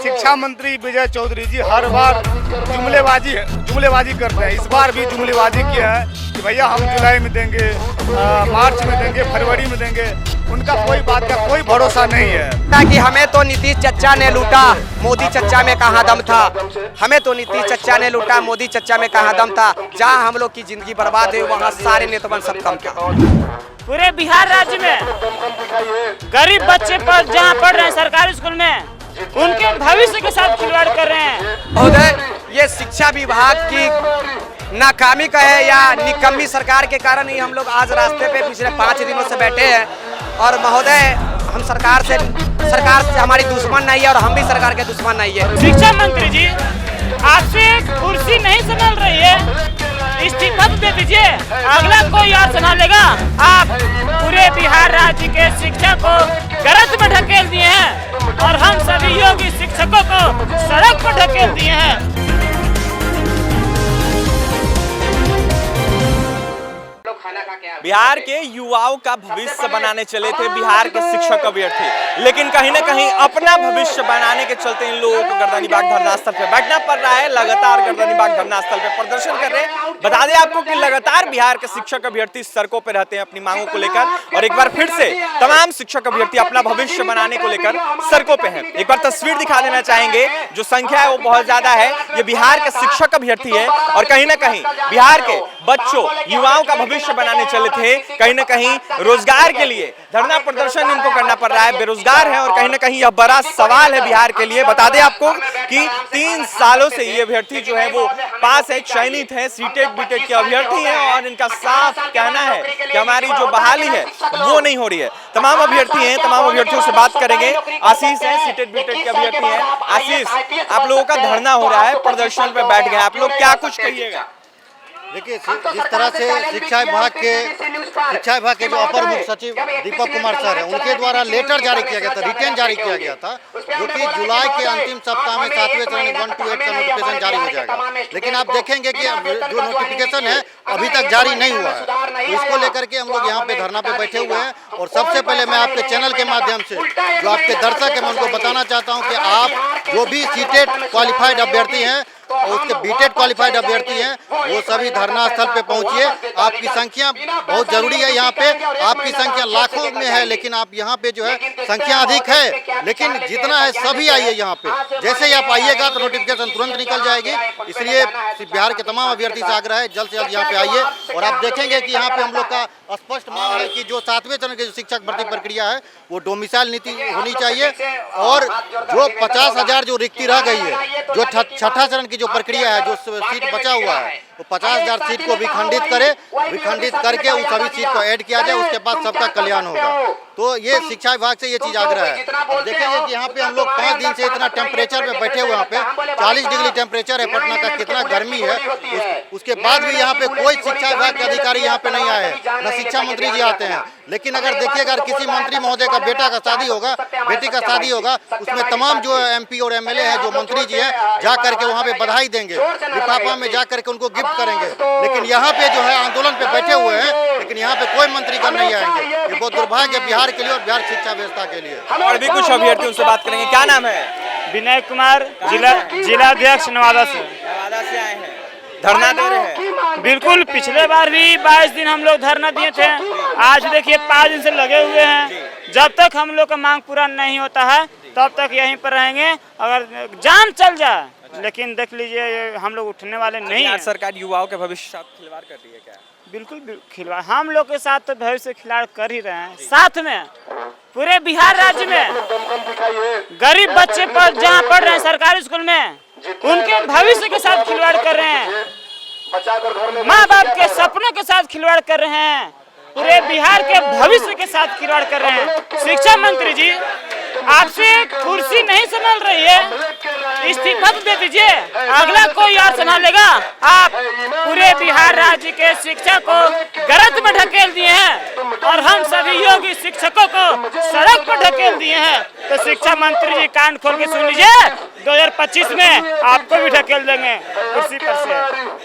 शिक्षा मंत्री विजय चौधरी जी हर बार जुमलेबाजी करते हैं। इस बार भी जुमलेबाजी किया है कि भैया हम जुलाई में देंगे, मार्च में देंगे, फरवरी में देंगे। उनका कोई बात का कोई भरोसा नहीं है। कि हमें तो नीतीश चच्चा ने लूटा, मोदी चच्चा में कहाँ दम था। हमें तो नीतीश चच्चा ने लूटा, मोदी चच्चा में कहाँ दम था। जहाँ हम लोग की जिंदगी बर्बाद हुई वहाँ सारे नेतावन सब कम था। पूरे बिहार राज्य में गरीब बच्चे पर जहाँ पढ़ रहे हैं सरकारी स्कूल में, उनके भविष्य के साथ खिलवाड़ कर रहे हैं। महोदय, ये शिक्षा विभाग की नाकामी का है या निकम्मी सरकार के कारण ही हम लोग आज रास्ते पे पिछले 5 दिनों से बैठे हैं। और महोदय, हम सरकार से हमारी दुश्मन नहीं है और हम भी सरकार के दुश्मन नहीं है। शिक्षा मंत्री जी, आपसे कुर्सी नहीं संभाल रही है, इस्तीफा दे दीजिए, अगला कोई और संभालेगा। आप पूरे बिहार राज्य के शिक्षा को गलत में ढकेल दिए हैं और हम सभी योग्य शिक्षकों को सड़क पर ढकेल दिए हैं। बिहार के युवाओं का भविष्य बनाने चले थे बिहार के शिक्षक अभ्यर्थी, लेकिन कहीं ना कहीं अपना भविष्य बनाने के चलते इन लोगों को गर्दनीबाग धरना स्थल पे बैठना पड़ रहा है। लगातार गर्दनीबाग धरना स्थल पे प्रदर्शन कर रहे हैं। बता दें आपको कि लगातार बिहार के शिक्षक अभ्यर्थी सड़कों पे रहते हैं अपनी मांगों को लेकर, और एक बार फिर से तमाम शिक्षक अभ्यर्थी अपना भविष्य बनाने को लेकर सड़कों पे हैं। एक बार तस्वीर दिखा देना चाहेंगे, जो संख्या है वो बहुत ज्यादा है। ये बिहार के शिक्षक अभ्यर्थी है और कहीं ना कहीं बिहार के बच्चों युवाओं का भविष्य बनाने चले थे। कहीं ना कहीं रोजगार के लिए धरना प्रदर्शन इनको करना पड़ रहा है, बेरोजगार है और कहीं ना कहीं यह बड़ा सवाल है बिहार के लिए। बता दें आपको कि 3 सालों से ये अभ्यर्थी जो है वो पास है, चयनित है, सीटेट बीटेट के अभ्यर्थी हैं और इनका साफ कहना है कि हमारी जो बहाली है वो नहीं हो रही है। तमाम अभ्यर्थी हैं, तमाम अभ्यर्थियों से बात करेंगे। आशीष है, सीटेट बीटेट के अभ्यर्थी हैं। आशीष, आप लोगों का धरना हो रहा है, प्रदर्शन पे बैठ गए, आप लोग क्या कुछ कहिएगा? देखिए, जिस तरह से शिक्षा विभाग के जो अपर मुख्य सचिव दीपक कुमार सर हैं, उनके द्वारा लेटर जारी किया गया था, रिटेन जारी किया गया था, जो कि जुलाई के अंतिम सप्ताह में 7वें चरण 1 to 8 का नोटिफिकेशन जारी हो जाएगा। लेकिन आप देखेंगे कि जो नोटिफिकेशन है अभी तक जारी नहीं हुआ है। तो इसको लेकर के हम लोग यहाँ पे धरना पे बैठे हुए हैं। और सबसे पहले मैं आपके चैनल के माध्यम से जो आपके दर्शक है मैं उनको बताना चाहता हूँ कि आप जो भी सीटेट क्वालिफाइड अभ्यर्थी हैं और उसके बीटेड क्वालिफाइड अभ्यर्थी हैं, वो सभी धरना स्थल पे पहुंचिए। आपकी संख्या बहुत जरूरी है। यहाँ पे आपकी संख्या लाखों में है, लेकिन आप यहाँ पे जो है संख्या अधिक है, लेकिन जितना है सभी आइए यहाँ पे। जैसे ही आप आइएगा तो नोटिफिकेशन तुरंत निकल जाएगी। इसलिए बिहार के तमाम अभ्यर्थी से आग्रह है, जल्द से जल्द यहाँ पे आइए। और आप देखेंगे कि यहाँ पे हम लोग का स्पष्ट मांग है कि जो 7वें चरण की जो शिक्षक भर्ती प्रक्रिया है वो डोमिसाइल नीति होनी चाहिए। और जो 50,000 जो रिक्ति रह गई है, जो 6ठा चरण की जो प्रक्रिया है, जो सीट बचा हुआ है, वो 50,000 सीट को विखंडित करके उन सभी सीट को ऐड किया जाए। उसके बाद सबका कल्याण होगा। तो ये शिक्षा विभाग से ये चीज आग्रह है। देखेंगे कि यहाँ पे हम लोग 5 दिन से इतना टेम्परेचर में बैठे हुए, यहाँ पे 40 डिग्री टेम्परेचर है पटना का, कितना गर्मी है। उसके बाद भी यहाँ पे कोई शिक्षा विभाग के अधिकारी यहाँ पे नहीं आए, न शिक्षा मंत्री जी आते हैं। लेकिन अगर देखिएगा, अगर किसी मंत्री महोदय का बेटा का शादी होगा, बेटी का शादी होगा, उसमें तमाम जो MP और MLA है, जो मंत्री जी है, जा करके वहाँ पे बधाई देंगे, लिफाफा में जा करके उनको गिफ्ट करेंगे। लेकिन यहाँ पे जो है आंदोलन पे बैठे हुए हैं, लेकिन यहाँ पे कोई मंत्रीगण नहीं आएंगे। ये बहुत दुर्भाग्य है बिहार के लिए और बिहार शिक्षा व्यवस्था के लिए। और भी कुछ अभ्यर्थियों से बात करेंगे। क्या नाम है? विनय कुमार, जिलाध्यक्ष नवादा से। नवादा से आए हैं, धरना दे रहे हैं। बिल्कुल, पिछले बार भी 22 दिन हम लोग धरना दिए थे। आज देखिए 5 दिन से लगे हुए हैं। जब तक हम लोग का मांग पूरा नहीं होता है तब तक यहीं पर रहेंगे, अगर जान चल जाए। लेकिन देख लीजिए, हम लोग उठने वाले नहीं हैं। सरकार युवाओं के भविष्य के साथ खिलवाड़ कर रही है क्या? बिल्कुल खिलवाड़, हम लोग के साथ तो भविष्य खिलाड़ कर ही रहे हैं। साथ में पूरे बिहार राज्य में गरीब बच्चे पर जहाँ पढ़ रहे हैं सरकारी स्कूल में, उनके भविष्य के साथ खिलवाड़ कर रहे हैं। माँ बाप के सपनों के साथ खिलवाड़ कर रहे हैं। पूरे बिहार के भविष्य के साथ खिलवाड़ कर रहे हैं। शिक्षा मंत्री जी, आपसे कुर्सी नहीं संभाल रही है, इस्तीफा दे दीजिए, अगला कोई और संभालेगा। आप पूरे बिहार राज्य के शिक्षा को गलत में ढकेल दिए हैं और हम सभी योग्य शिक्षकों को सड़क पर ढकेल दिए हैं। तो शिक्षा मंत्री जी, कान खोल के सुन लीजिए, 2025 में आपको भी ढकेल देंगे कुर्सी पर से।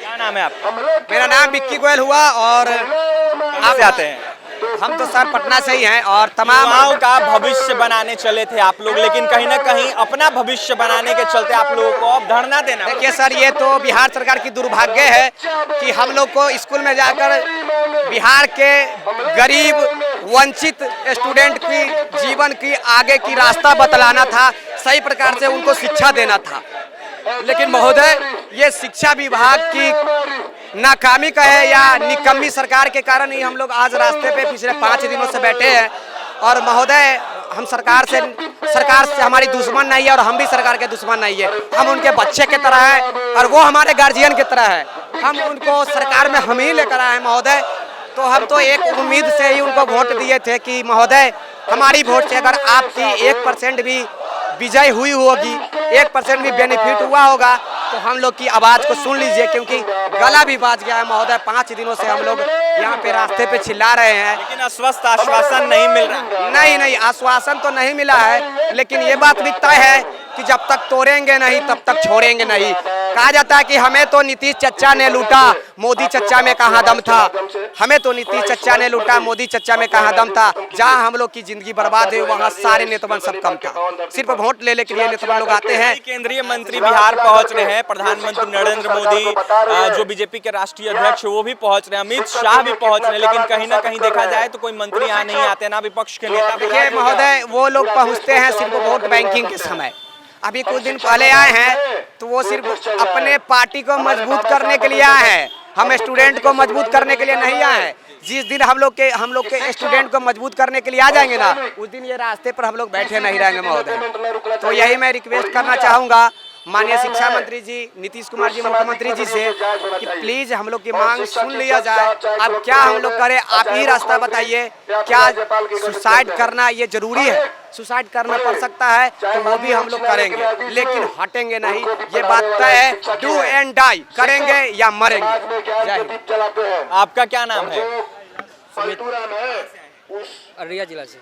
क्या नाम है आपका? मेरा नाम विक्की गोयल हुआ। और आप आते हैं? हम तो सर पटना से ही हैं और तमाम युवाओं का भविष्य बनाने चले थे आप लोग, लेकिन कहीं ना कहीं अपना भविष्य बनाने के चलते आप लोगों को अब धरना देना पड़ा। देखिए सर, ये तो बिहार सरकार की दुर्भाग्य है कि हम लोग को स्कूल में जाकर बिहार के गरीब वंचित स्टूडेंट की जीवन की आगे की रास्ता बतलाना था, सही प्रकार से उनको शिक्षा देना था। लेकिन महोदय, ये शिक्षा विभाग की नाकामी का है या निकम्मी सरकार के कारण ही हम लोग आज रास्ते पे पिछले 5 दिनों से बैठे हैं। और महोदय, हम सरकार से हमारी दुश्मन नहीं है और हम भी सरकार के दुश्मन नहीं है। हम उनके बच्चे की तरह हैं और वो हमारे गार्जियन की तरह है। हम उनको सरकार में हम ही लेकर आए हैं महोदय। तो हम तो एक उम्मीद से ही उनको वोट दिए थे कि महोदय, हमारी वोट से अगर आपकी 1% भी विजय हुई होगी, 1% भी बेनिफिट हुआ होगा, तो हम लोग की आवाज़ को सुन लीजिए, क्योंकि गला भी बाज गया है महोदय। 5 दिनों से हम लोग यहाँ पे रास्ते पे चिल्ला रहे हैं, लेकिन अस्वस्थ आश्वासन नहीं मिल रहा। नहीं, आश्वासन तो नहीं मिला है, लेकिन ये बात भी तय है कि जब तक तोड़ेंगे नहीं तब तक छोड़ेंगे नहीं। कहा जाता है कि हमें तो नीतीश चच्चा ने लूटा, मोदी चच्चा में कहाँ दम था। हमें तो नीतीश चच्चा ने लूटा, मोदी चच्चा में कहाँ दम था। जहाँ हम लोग की जिंदगी बर्बाद हुई वहाँ सारे नेतावन सब कम था। सिर्फ वोट लेने के लिए नेतावन लोग आते हैं। केंद्रीय मंत्री बिहार पहुंच रहे हैं, प्रधानमंत्री नरेंद्र मोदी, जो बीजेपी के राष्ट्रीय अध्यक्ष वो भी पहुंच रहे हैं, अमित शाह भी पहुंच रहे हैं, लेकिन कहीं ना कहीं देखा जाए तो कोई मंत्री यहाँ नहीं आते, ना विपक्ष के नेता। देखिए महोदय, वो लोग पहुँचते हैं सिर्फ वोट बैंकिंग के समय। अभी कुछ दिन पहले आए हैं तो वो सिर्फ अपने पार्टी को मजबूत करने के लिए आए हैं। हम स्टूडेंट को मजबूत करने के लिए नहीं आए हैं। जिस दिन हम लोग के स्टूडेंट को मजबूत करने के लिए आ जाएंगे ना, उस दिन ये रास्ते पर हम लोग बैठे नहीं रहेंगे महोदय। तो यही मैं रिक्वेस्ट करना चाहूँगा माननीय शिक्षा मंत्री जी, नीतीश कुमार जी मुख्यमंत्री जी से कि प्लीज हम लोग की मांग सुन लिया जाए। अब क्या हम लोग करें, आप ही रास्ता बताइए। क्या सुसाइड करना ये जरूरी है? सुसाइड करना पड़ सकता है तो वो भी हम लोग करेंगे, लेकिन हटेंगे नहीं। ये बात तय है, डू एंड डाई, करेंगे या मरेंगे। जय हिंद। आपका क्या नाम है? अररिया जिला से।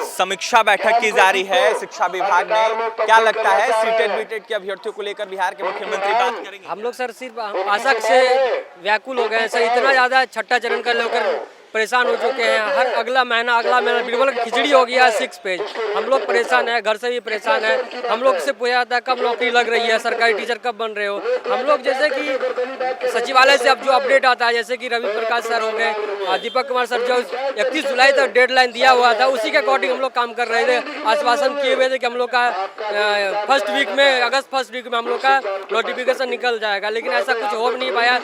समीक्षा बैठक की जारी है शिक्षा विभाग में, क्या लगता है सीटेट बीटेट के अभ्यर्थियों को लेकर बिहार के मुख्यमंत्री बात करेंगे? हम लोग सर सिर्फ आशा से व्याकुल हो गए हैं सर। इतना ज़्यादा छठा चरण का लेकर परेशान हो चुके हैं। हर अगला महीना बिल्कुल खिचड़ी हो गया है 6 पेज। हम लोग परेशान हैं, घर से भी परेशान है। हम लोग से पूछा जाता है कब नौकरी लग रही है, सरकारी टीचर कब बन रहे हो। हम लोग जैसे कि सचिवालय से अब जो अपडेट आता है, जैसे कि रवि प्रकाश सर हो गए, दीपक कुमार सर, जो 31 जुलाई तक डेडलाइन दिया हुआ था, उसी के अकॉर्डिंग हम लोग काम कर रहे थे। आश्वासन किए हुए थे कि हम लोग का अगस्त फर्स्ट वीक में हम लोग का नोटिफिकेशन निकल जाएगा, लेकिन ऐसा कुछ हो नहीं पाया।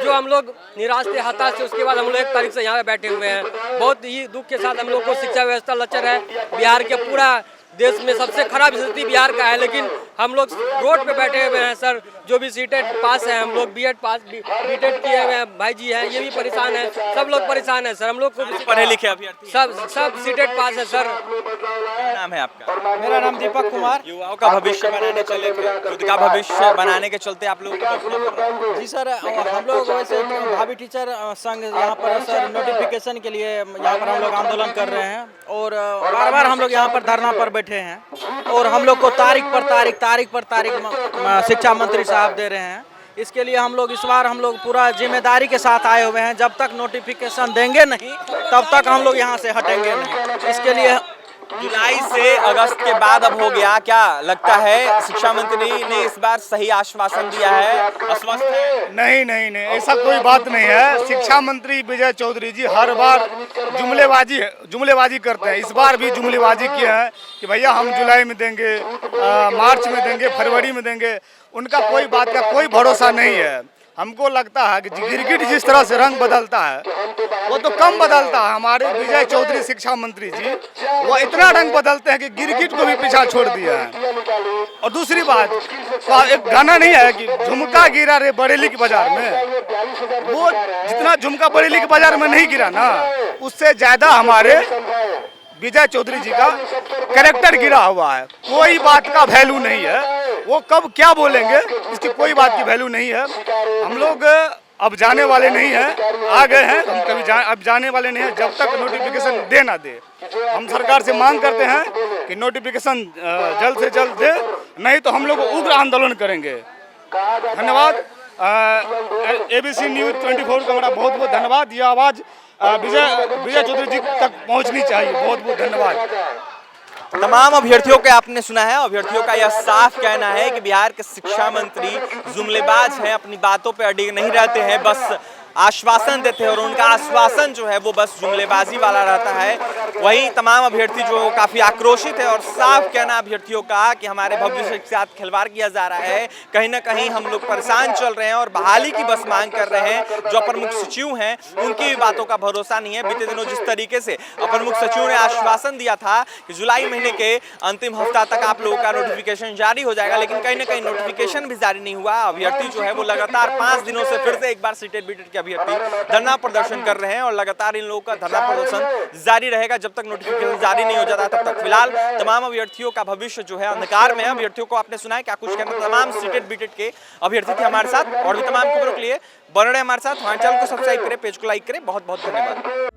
जो हम लोग निराश थे, हताश थे, उसके बाद हम लोग 1 तारीख से यहाँ बैठे हुए हैं। बहुत ही दुख के साथ हम लोग को शिक्षा व्यवस्था लचर है। बिहार के पूरा देश में सबसे खराब स्थिति बिहार का है, लेकिन हम लोग रोड पे बैठे हुए हैं सर। जो भी सीटेट पास है, हम लोग बीएड पास बीटेड किए हुए हैं भाई जी हैं, ये भी परेशान है। सब लोग परेशान है सर। हम लोग को पढ़े लिखे अभ्यर्थी सब सीटेट पास है सर। क्या नाम है आपका? मेरा नाम दीपक कुमार। युवाओं का भविष्य बनाने चले थे, खुद का भविष्य बनाने के चलते आप लोगों को जी सर, हम लोग वैसे भाभी टीचर संघ यहाँ पर सर नोटिफिकेशन के लिए यहाँ पर हम लोग आंदोलन कर रहे हैं और बार बार हम लोग यहाँ पर धरना पर बैठे हैं और हम लोग को तारीख पर तारीख शिक्षा मंत्री साहब दे रहे हैं। इसके लिए हम लोग इस बार पूरा जिम्मेदारी के साथ आए हुए हैं। जब तक नोटिफिकेशन देंगे नहीं तब तक हम लोग यहाँ से हटेंगे नहीं। इसके लिए जुलाई से अगस्त के बाद अब हो गया, क्या लगता है शिक्षा मंत्री ने इस बार सही आश्वासन दिया है? अस्वस्थ है? नहीं, ऐसा कोई बात नहीं है। शिक्षा मंत्री विजय चौधरी जी हर बार जुमलेबाजी करते हैं। इस बार भी जुमलेबाजी किए हैं कि भैया हम जुलाई में देंगे, मार्च में देंगे, फरवरी में देंगे। उनका कोई बात का कोई भरोसा नहीं है। हमको लगता है कि गिरगिट जिस तरह से रंग बदलता है वो तो कम बदलता है। हमारे विजय चौधरी शिक्षा मंत्री जी वो इतना रंग बदलते हैं कि गिरगिट को भी पीछा छोड़ दिया है। और दूसरी बात, एक गाना नहीं है कि झुमका गिरा रे बरेली के बाजार में, वो जितना झुमका बरेली के बाजार में नहीं गिरा ना, उससे ज्यादा हमारे विजय चौधरी जी का कैरेक्टर गिरा हुआ है। कोई बात का वैल्यू नहीं है। वो कब क्या बोलेंगे इसकी कोई बात की वैल्यू नहीं है। हम लोग अब जाने वाले नहीं हैं, आ गए हैं, हम कभी अब जाने वाले नहीं हैं जब तक नोटिफिकेशन दे ना दे। हम सरकार से मांग करते हैं कि नोटिफिकेशन जल्द से जल्द दे, नहीं तो हम लोग उग्र आंदोलन करेंगे। धन्यवाद। ABC न्यूज़ 24 का हमारा बहुत बहुत धन्यवाद। ये आवाज़ विजय चौधरी जी तक पहुंचनी चाहिए। बहुत बहुत धन्यवाद। तमाम अभ्यर्थियों के आपने सुना है, अभ्यर्थियों का यह साफ कहना है कि बिहार के शिक्षा मंत्री जुमलेबाज हैं, अपनी बातों पे अड़िग नहीं रहते हैं, बस आश्वासन देते हैं और उनका आश्वासन जो है वो बस जुमलेबाजी वाला रहता है। वहीं तमाम अभ्यर्थी जो काफ़ी आक्रोशित है और साफ कहना अभ्यर्थियों का कि हमारे भविष्य के साथ खिलवाड़ किया जा रहा है, कहीं ना कहीं हम लोग परेशान चल रहे हैं और बहाली की बस मांग कर रहे हैं। जो अपर मुख्य सचिव हैं उनकी भी बातों का भरोसा नहीं है। बीते दिनों जिस तरीके से अपर मुख्य सचिव ने आश्वासन दिया था कि जुलाई महीने के अंतिम हफ्ता तक आप लोगों का नोटिफिकेशन जारी हो जाएगा, लेकिन कहीं ना कहीं नोटिफिकेशन भी जारी नहीं हुआ। अभ्यर्थी जो है वो लगातार 5 दिनों से फिर से एक बार सीटेड बीटेड के अभ्यर्थी धरना प्रदर्शन कर रहे हैं और लगातार इन लोगों का धरना प्रदर्शन जारी रहेगा जब तक नोटिफिकेशन जारी नहीं हो जाता तब तक। फिलहाल तमाम अभ्यर्थियों का भविष्य जो है अंधकार में है। अभ्यर्थियों को आपने सुना है क्या कुछ कहना। तमाम सीटेड बीटेड के अभ्यर्थी थे हमारे साथ और भी तमाम खबरों के लिए बने रहे हमारे साथ। हमारे चैनल को सब्सक्राइब करें, पेज को लाइक करें। बहुत बहुत धन्यवाद।